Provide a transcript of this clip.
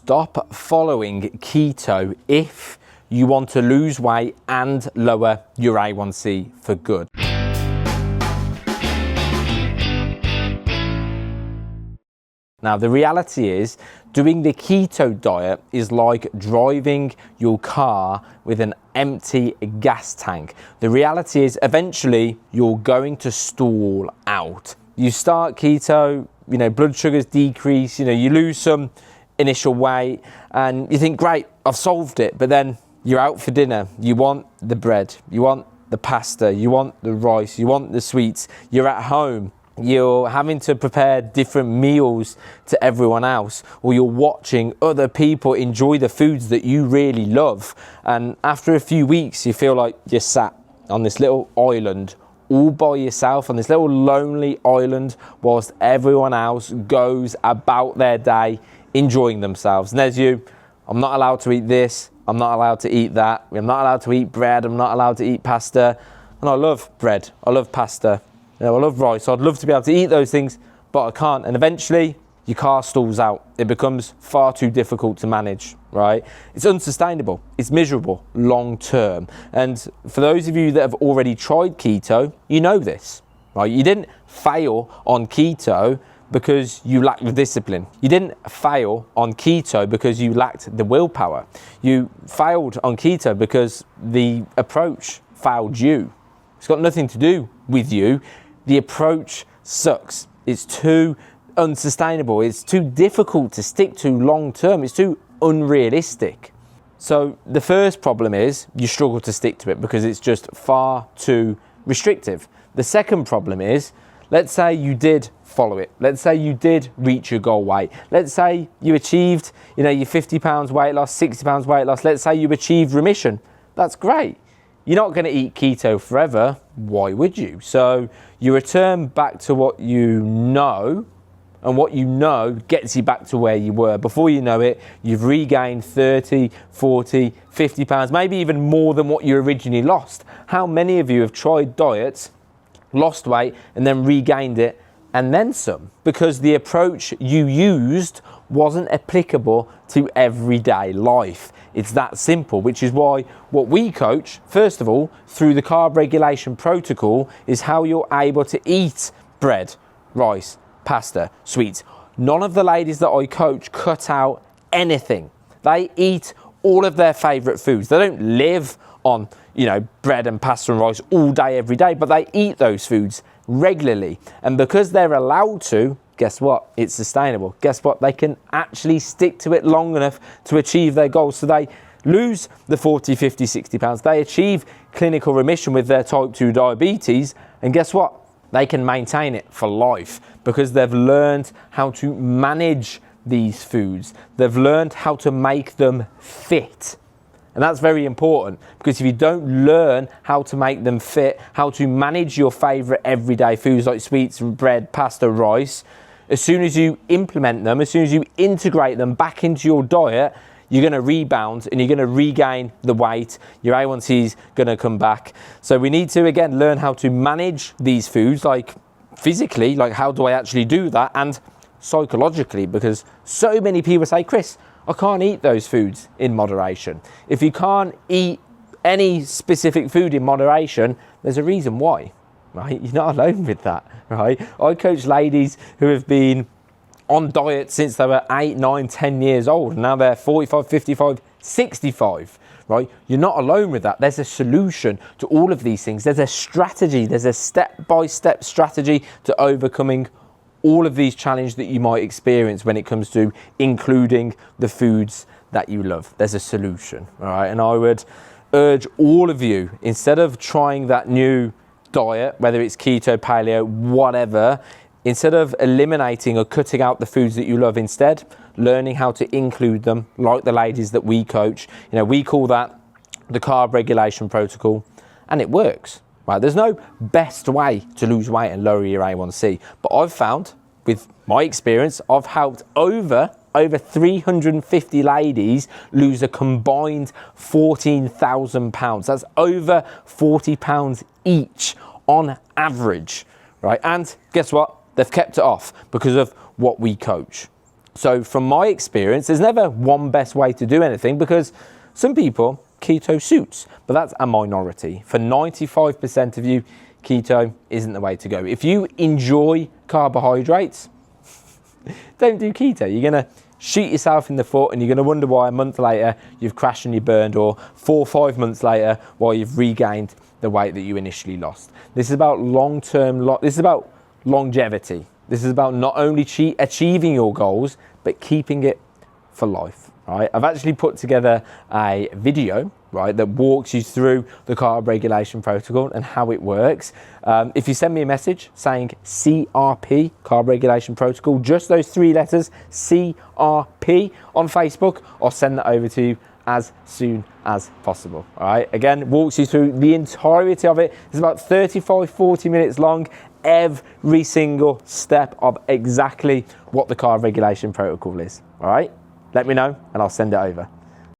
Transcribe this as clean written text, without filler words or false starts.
stop following keto if you want to lose weight and lower your A1C for good. Now, the reality is doing the keto diet is like driving your car with an empty gas tank. The reality is eventually you're going to stall out. You start keto, blood sugars decrease, you lose some initial weight and you think, great, I've solved it. But then you're out for dinner. You want the bread, you want the pasta, you want the rice, you want the sweets. You're at home. You're having to prepare different meals to everyone else, or you're watching other people enjoy the foods that you really love. And after a few weeks, you feel like you're sat on this little island all by yourself, on this little lonely island, whilst everyone else goes about their day enjoying themselves. And there's you. I'm not allowed to eat this. I'm not allowed to eat that. I'm not allowed to eat bread. I'm not allowed to eat pasta. And I love bread. I love pasta. I love rice, so I'd love to be able to eat those things, but I can't. And eventually, your car stalls out. It becomes far too difficult to manage, right? It's unsustainable. It's miserable long term. And for those of you that have already tried keto, you know this, right? You didn't fail on keto because you lacked the discipline. You didn't fail on keto because you lacked the willpower. You failed on keto because the approach failed you. It's got nothing to do with you. The approach sucks. It's too unsustainable. It's too difficult to stick to long term. It's too unrealistic. So the first problem is you struggle to stick to it because it's just far too restrictive. The second problem is, let's say you did follow it. Let's say you did reach your goal weight. Let's say you achieved, your 50 pounds weight loss, 60 pounds weight loss. Let's say you achieved remission. That's great. You're not going to eat keto forever. Why would you? So you return back to what you know, and what you know gets you back to where you were. Before you know it, you've regained 30, 40, 50 pounds, maybe even more than what you originally lost. How many of you have tried diets, lost weight, and then regained it, and then some? Because the approach you used wasn't applicable to everyday life. It's that simple, which is why what we coach, first of all, through the carb regulation protocol, is how you're able to eat bread, rice, pasta, sweets. None of the ladies that I coach cut out anything. They eat all of their favorite foods. They don't live on, bread and pasta and rice all day, every day, but they eat those foods regularly. And because they're allowed to, guess what? It's sustainable. Guess what? They can actually stick to it long enough to achieve their goals. So they lose the 40, 50, 60 pounds. They achieve clinical remission with their type 2 diabetes. And guess what? They can maintain it for life because they've learned how to manage these foods. They've learned how to make them fit. And that's very important, because if you don't learn how to make them fit, how to manage your favorite everyday foods like sweets, bread, pasta, rice, as soon as you implement them, as soon as you integrate them back into your diet, you're going to rebound and you're going to regain the weight. Your A1C is going to come back. So we need to, again, learn how to manage these foods, like physically, like how do I actually do that, and psychologically, because so many people say, Chris, I can't eat those foods in moderation. If you can't eat any specific food in moderation, there's a reason why, right? You're not alone with that, right? I coach ladies who have been on diet since they were 8, 9, 10 years old. And now they're 45, 55, 65, right? You're not alone with that. There's a solution to all of these things. There's a strategy. There's a step-by-step strategy to overcoming all of these challenges that you might experience when it comes to including the foods that you love. There's a solution, all right? And I would urge all of you, instead of trying that new diet, whether it's keto, paleo, whatever, instead of eliminating or cutting out the foods that you love, instead, learning how to include them, like the ladies that we coach. We call that the carb regulation protocol, and it works. Right, there's no best way to lose weight and lower your A1C, but I've found, with my experience, I've helped over 350 ladies lose a combined 14,000 pounds. That's over 40 pounds each on average, right? And guess what? They've kept it off because of what we coach. So from my experience, there's never one best way to do anything, because some people, keto suits, but that's a minority. For 95% of you, keto isn't the way to go. If you enjoy carbohydrates, don't do keto. You're going to shoot yourself in the foot, and you're going to wonder why a month later you've crashed and you burned, or 4 or 5 months later why you've regained the weight that you initially lost. This is about this is about longevity. This is about not only achieving your goals, but keeping it for life, right? I've actually put together a video, right, that walks you through the carb regulation protocol and how it works. If you send me a message saying CRP, carb regulation protocol, just those 3 letters, CRP, on Facebook, I'll send that over to you as soon as possible. All right, again, walks you through the entirety of it. It's about 35-40 minutes long, every single step of exactly what the carb regulation protocol is. All right, let me know and I'll send it over.